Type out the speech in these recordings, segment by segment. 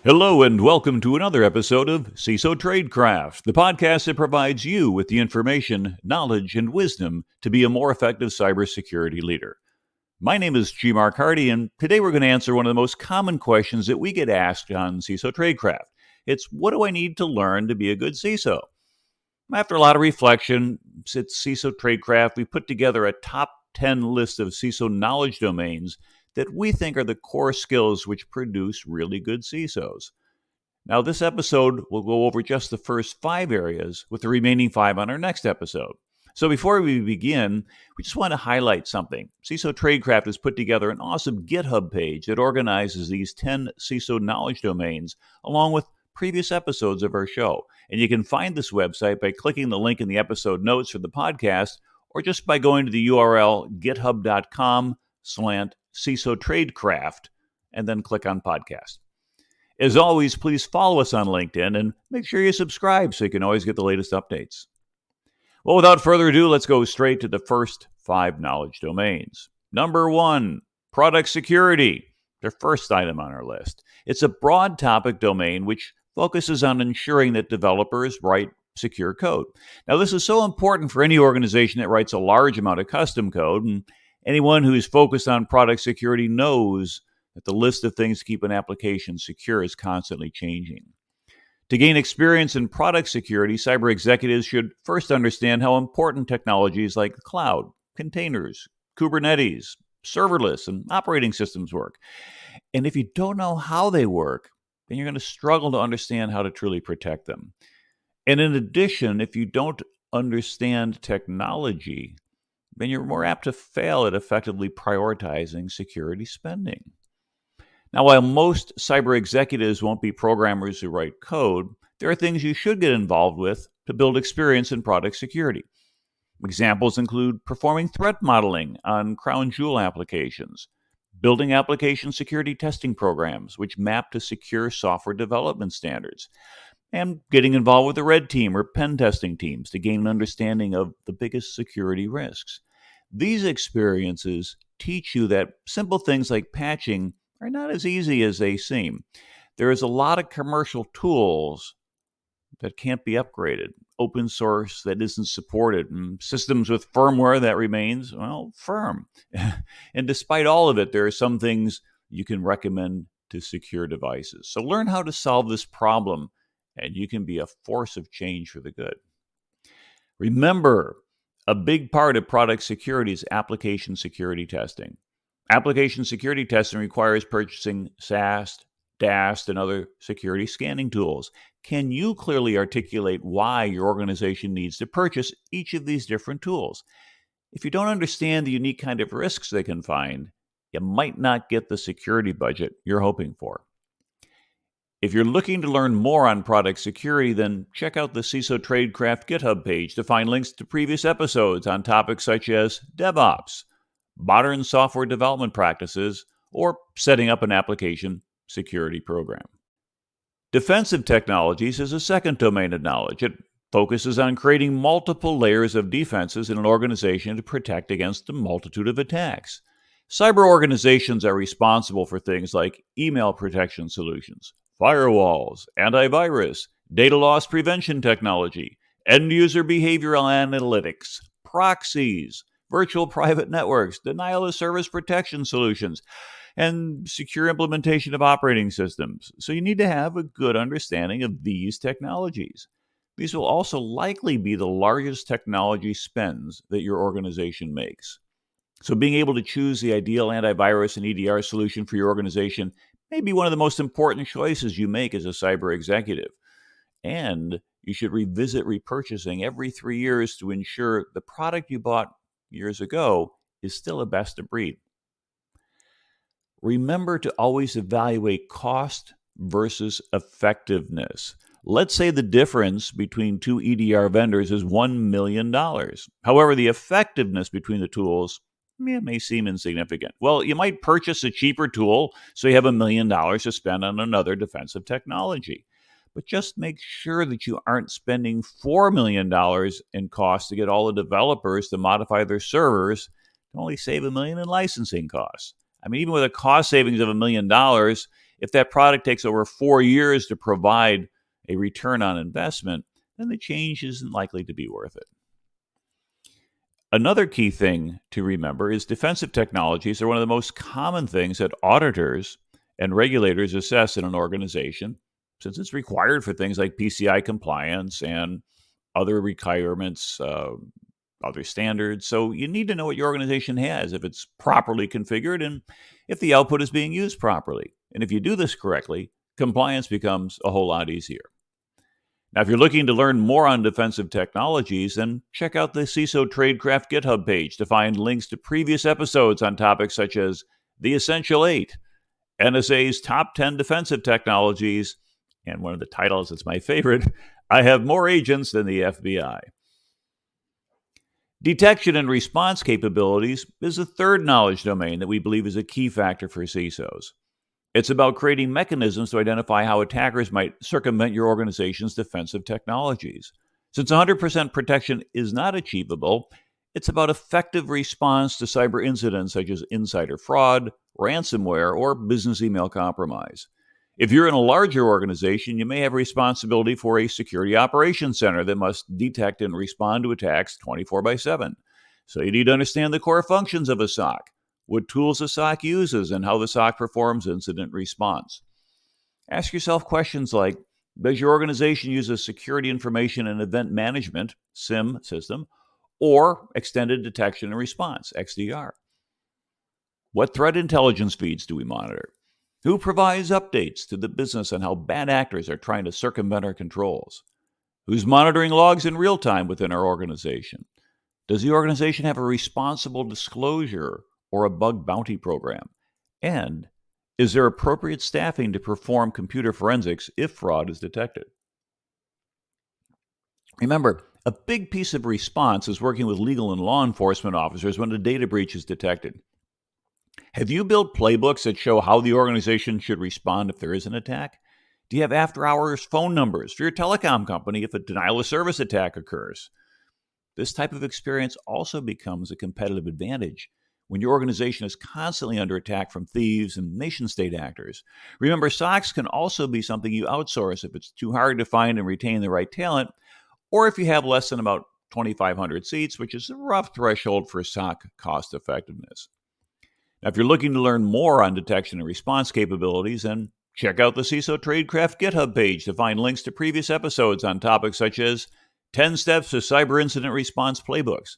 Hello and welcome to another episode of CISO Tradecraft, the podcast that provides you with the information, knowledge, and wisdom to be a more effective cybersecurity leader. My name is G. Mark Hardy, and today we're going to answer one of the most common questions that we get asked on CISO Tradecraft. It's, what do I need to learn to be a good CISO? After a lot of reflection, at CISO Tradecraft, we put together a top 10 list of CISO knowledge domains that we think are the core skills which produce really good CISOs. Now, this episode will go over just the first 5 areas, with the remaining 5 on our next episode. So before we begin, we just want to highlight something. CISO Tradecraft has put together an awesome GitHub page that organizes these 10 CISO knowledge domains, along with previous episodes of our show. And you can find this website by clicking the link in the episode notes for the podcast, or just by going to the URL github.com/CISO Tradecraft, and then click on podcast. As always, please follow us on LinkedIn and make sure you subscribe so you can always get the latest updates. Well, without further ado, let's go straight to the first 5 knowledge domains. Number 1, product security, the first item on our list. It's a broad topic domain which focuses on ensuring that developers write secure code. Now, this is so important for any organization that writes a large amount of custom code, and anyone who is focused on product security knows that the list of things to keep an application secure is constantly changing. To gain experience in product security, cyber executives should first understand how important technologies like cloud, containers, Kubernetes, serverless, and operating systems work. And if you don't know how they work, then you're going to struggle to understand how to truly protect them. And in addition, if you don't understand technology, then you're more apt to fail at effectively prioritizing security spending. Now, while most cyber executives won't be programmers who write code, there are things you should get involved with to build experience in product security. Examples include performing threat modeling on crown jewel applications, building application security testing programs which map to secure software development standards, and getting involved with the red team or pen testing teams to gain an understanding of the biggest security risks. These experiences teach you that simple things like patching are not as easy as they seem. There is a lot of commercial tools that can't be upgraded, open source that isn't supported, and systems with firmware that remains, firm. And despite all of it, there are some things you can recommend to secure devices. So learn how to solve this problem, and you can be a force of change for the good. Remember, a big part of product security is application security testing. Application security testing requires purchasing SAST, DAST, and other security scanning tools. Can you clearly articulate why your organization needs to purchase each of these different tools? If you don't understand the unique kind of risks they can find, you might not get the security budget you're hoping for. If you're looking to learn more on product security, then check out the CISO Tradecraft GitHub page to find links to previous episodes on topics such as DevOps, modern software development practices, or setting up an application security program. Defensive technologies is a second domain of knowledge. It focuses on creating multiple layers of defenses in an organization to protect against a multitude of attacks. Cyber organizations are responsible for things like email protection solutions, firewalls, antivirus, data loss prevention technology, end-user behavioral analytics, proxies, virtual private networks, denial of service protection solutions, and secure implementation of operating systems. So you need to have a good understanding of these technologies. These will also likely be the largest technology spends that your organization makes. So being able to choose the ideal antivirus and EDR solution for your organization may be one of the most important choices you make as a cyber executive. And you should revisit repurchasing every 3 years to ensure the product you bought years ago is still a best of breed. Remember to always evaluate cost versus effectiveness. Let's say the difference between 2 EDR vendors is $1 million. However, the effectiveness between the tools may seem insignificant. Well, you might purchase a cheaper tool so you have $1 million to spend on another defensive technology. But just make sure that you aren't spending $4 million in costs to get all the developers to modify their servers to only save $1 million in licensing costs. I mean, even with a cost savings of $1 million, If that product takes over 4 years to provide a return on investment, then the change isn't likely to be worth it. Another key thing to remember is defensive technologies are one of the most common things that auditors and regulators assess in an organization, since it's required for things like PCI compliance and other requirements, other standards. So you need to know what your organization has, if it's properly configured, and if the output is being used properly. And if you do this correctly, compliance becomes a whole lot easier. Now, if you're looking to learn more on defensive technologies, then check out the CISO Tradecraft GitHub page to find links to previous episodes on topics such as the Essential 8, NSA's Top 10 Defensive Technologies, and one of the titles that's my favorite, I Have More Agents Than the FBI. Detection and response capabilities is the third knowledge domain that we believe is a key factor for CISOs. It's about creating mechanisms to identify how attackers might circumvent your organization's defensive technologies. Since 100% protection is not achievable, it's about effective response to cyber incidents such as insider fraud, ransomware, or business email compromise. If you're in a larger organization, you may have responsibility for a security operations center that must detect and respond to attacks 24/7. So you need to understand the core functions of a SOC, what tools the SOC uses, and how the SOC performs incident response. Ask yourself questions like, does your organization use a security information and event management SIM system or extended detection and response XDR? What threat intelligence feeds do we monitor? Who provides updates to the business on how bad actors are trying to circumvent our controls? Who's monitoring logs in real time within our organization? Does the organization have a responsible disclosure or a bug bounty program? And is there appropriate staffing to perform computer forensics if fraud is detected? Remember, a big piece of response is working with legal and law enforcement officers when a data breach is detected. Have you built playbooks that show how the organization should respond if there is an attack? Do you have after-hours phone numbers for your telecom company if a denial-of-service attack occurs? This type of experience also becomes a competitive advantage when your organization is constantly under attack from thieves and nation-state actors. Remember, SOCs can also be something you outsource if it's too hard to find and retain the right talent, or if you have less than about 2,500 seats, which is a rough threshold for SOC cost effectiveness. Now, if you're looking to learn more on detection and response capabilities, then check out the CISO Tradecraft GitHub page to find links to previous episodes on topics such as 10 Steps to Cyber Incident Response Playbooks,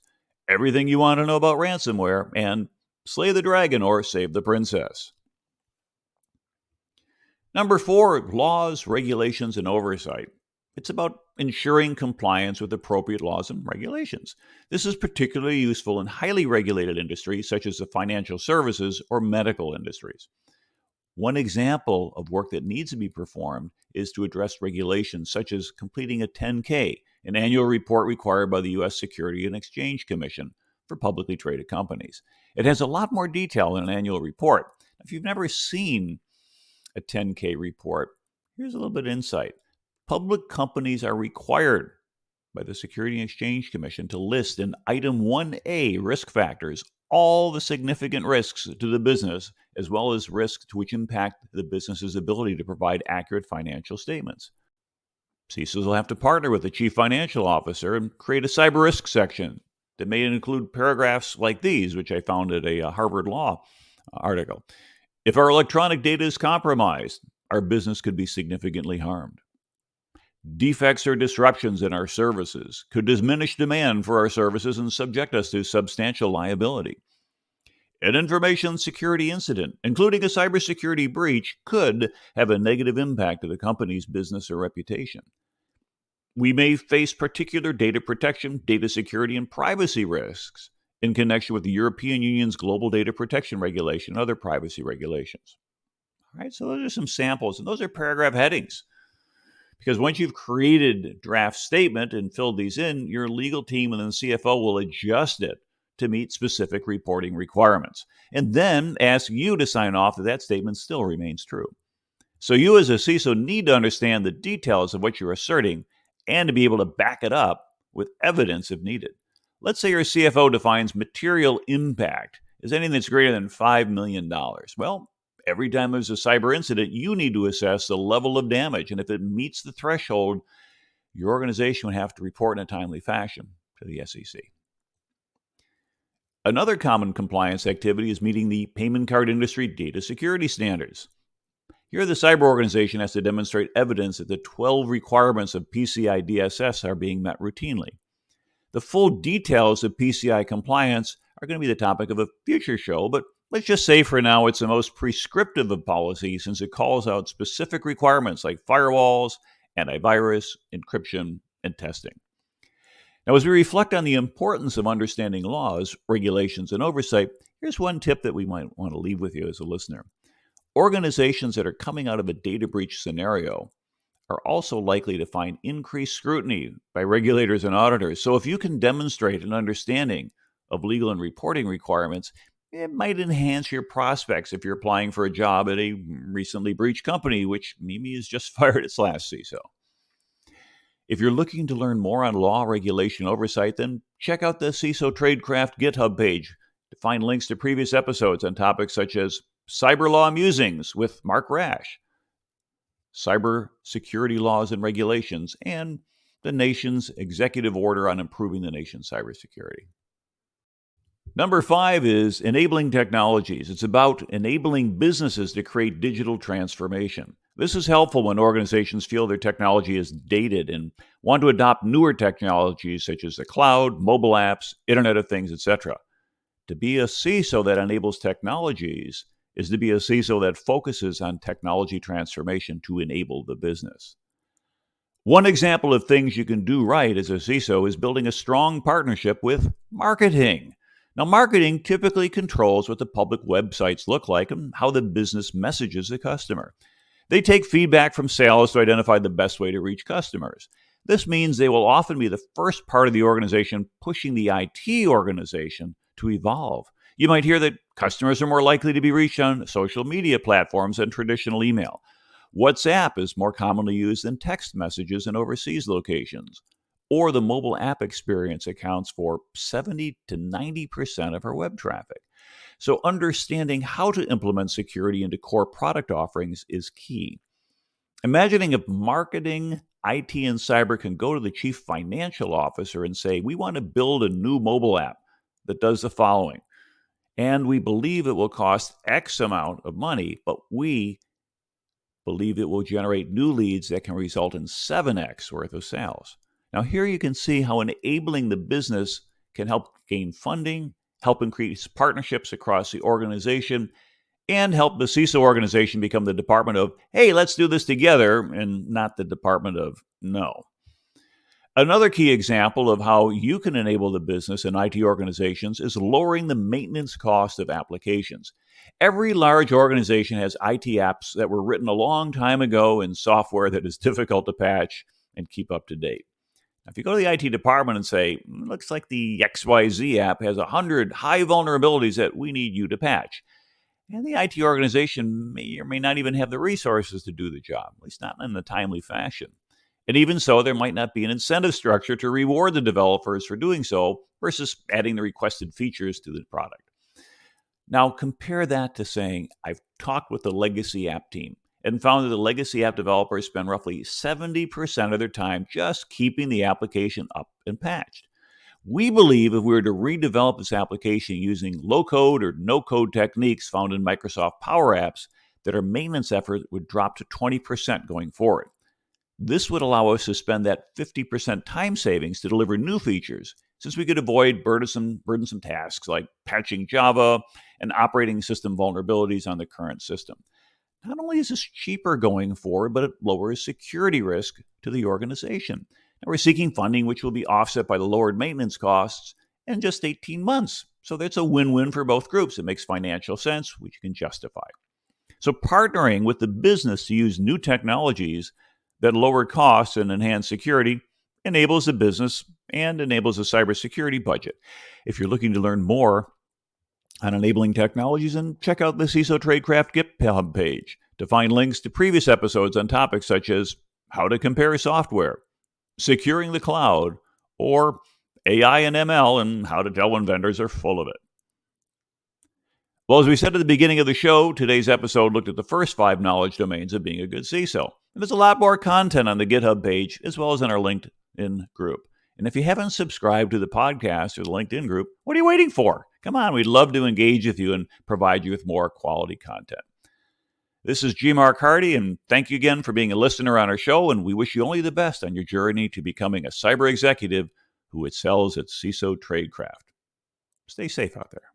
everything you want to know about ransomware, and Slay the Dragon or Save the Princess. Number 4, laws, regulations, and oversight. It's about ensuring compliance with appropriate laws and regulations. This is particularly useful in highly regulated industries such as the financial services or medical industries. One example of work that needs to be performed is to address regulations such as completing a 10K, an annual report required by the U.S. Securities and Exchange Commission for publicly traded companies. It has a lot more detail than an annual report. If you've never seen a 10K report, here's a little bit of insight. Public companies are required by the Securities and Exchange Commission to list in Item 1A risk factors all the significant risks to the business, as well as risks which impact the business's ability to provide accurate financial statements. CISOs will have to partner with the chief financial officer and create a cyber risk section that may include paragraphs like these, which I found at a Harvard Law article. If our electronic data is compromised, our business could be significantly harmed. Defects or disruptions in our services could diminish demand for our services and subject us to substantial liability. An information security incident, including a cybersecurity breach, could have a negative impact to the company's business or reputation. We may face particular data protection, data security, and privacy risks in connection with the European Union's Global Data Protection Regulation and other privacy regulations. All right, so those are some samples, and those are paragraph headings. Because once you've created a draft statement and filled these in, your legal team and then CFO will adjust it to meet specific reporting requirements, and then ask you to sign off that that statement still remains true. So you as a CISO need to understand the details of what you're asserting and to be able to back it up with evidence if needed. Let's say your CFO defines material impact as anything that's greater than $5 million. Well, every time there's a cyber incident, you need to assess the level of damage. And if it meets the threshold, your organization would have to report in a timely fashion to the SEC. Another common compliance activity is meeting the payment card industry data security standards. Here, the cyber organization has to demonstrate evidence that the 12 requirements of PCI DSS are being met routinely. The full details of PCI compliance are going to be the topic of a future show, but let's just say for now it's the most prescriptive of policies since it calls out specific requirements like firewalls, antivirus, encryption, and testing. Now, as we reflect on the importance of understanding laws, regulations, and oversight, here's one tip that we might want to leave with you as a listener. Organizations that are coming out of a data breach scenario are also likely to find increased scrutiny by regulators and auditors. So if you can demonstrate an understanding of legal and reporting requirements, it might enhance your prospects if you're applying for a job at a recently breached company, which maybe has just fired its last CISO. If you're looking to learn more on law, regulation, oversight, then check out the CISO Tradecraft GitHub page to find links to previous episodes on topics such as cyber law musings with Mark Rash, cyber security laws and regulations, and the nation's executive order on improving the nation's cybersecurity. Number 5 is enabling technologies. It's about enabling businesses to create digital transformation. This is helpful when organizations feel their technology is dated and want to adopt newer technologies such as the cloud, mobile apps, Internet of Things, etc. To be a CISO that enables technologies is to be a CISO that focuses on technology transformation to enable the business. One example of things you can do right as a CISO is building a strong partnership with marketing. Now, marketing typically controls what the public websites look like and how the business messages the customer. They take feedback from sales to identify the best way to reach customers. This means they will often be the first part of the organization pushing the IT organization to evolve. You might hear that customers are more likely to be reached on social media platforms than traditional email. WhatsApp is more commonly used than text messages in overseas locations. Or the mobile app experience accounts for 70 to 90% of our web traffic. So understanding how to implement security into core product offerings is key. Imagining if marketing, IT, and cyber can go to the chief financial officer and say, we want to build a new mobile app that does the following. And we believe it will cost X amount of money, but we believe it will generate new leads that can result in 7X worth of sales. Now, here you can see how enabling the business can help gain funding, help increase partnerships across the organization, and help the CISO organization become the department of, hey, let's do this together, and not the department of no. Another key example of how you can enable the business and IT organizations is lowering the maintenance cost of applications. Every large organization has IT apps that were written a long time ago in software that is difficult to patch and keep up to date. Now, if you go to the IT department and say, looks like the XYZ app has 100 high vulnerabilities that we need you to patch, and the IT organization may or may not even have the resources to do the job, at least not in a timely fashion. And even so, there might not be an incentive structure to reward the developers for doing so versus adding the requested features to the product. Now, compare that to saying, I've talked with the legacy app team and found that the legacy app developers spend roughly 70% of their time just keeping the application up and patched. We believe if we were to redevelop this application using low-code or no-code techniques found in Microsoft Power Apps, that our maintenance effort would drop to 20% going forward. This would allow us to spend that 50% time savings to deliver new features, since we could avoid burdensome tasks like patching Java and operating system vulnerabilities on the current system. Not only is this cheaper going forward, but it lowers security risk to the organization. And we're seeking funding which will be offset by the lowered maintenance costs in just 18 months. So that's a win-win for both groups. It makes financial sense, which you can justify. So partnering with the business to use new technologies that lower costs and enhance security enables the business and enables a cybersecurity budget. If you're looking to learn more on enabling technologies, then check out the CISO Tradecraft GitHub page to find links to previous episodes on topics such as how to compare software, securing the cloud, or AI and ML and how to tell when vendors are full of it. Well, as we said at the beginning of the show, today's episode looked at the first 5 knowledge domains of being a good CISO. And there's a lot more content on the GitHub page, as well as in our LinkedIn group. And if you haven't subscribed to the podcast or the LinkedIn group, what are you waiting for? Come on, we'd love to engage with you and provide you with more quality content. This is G. Mark Hardy, and thank you again for being a listener on our show, and we wish you only the best on your journey to becoming a cyber executive who excels at CISO Tradecraft. Stay safe out there.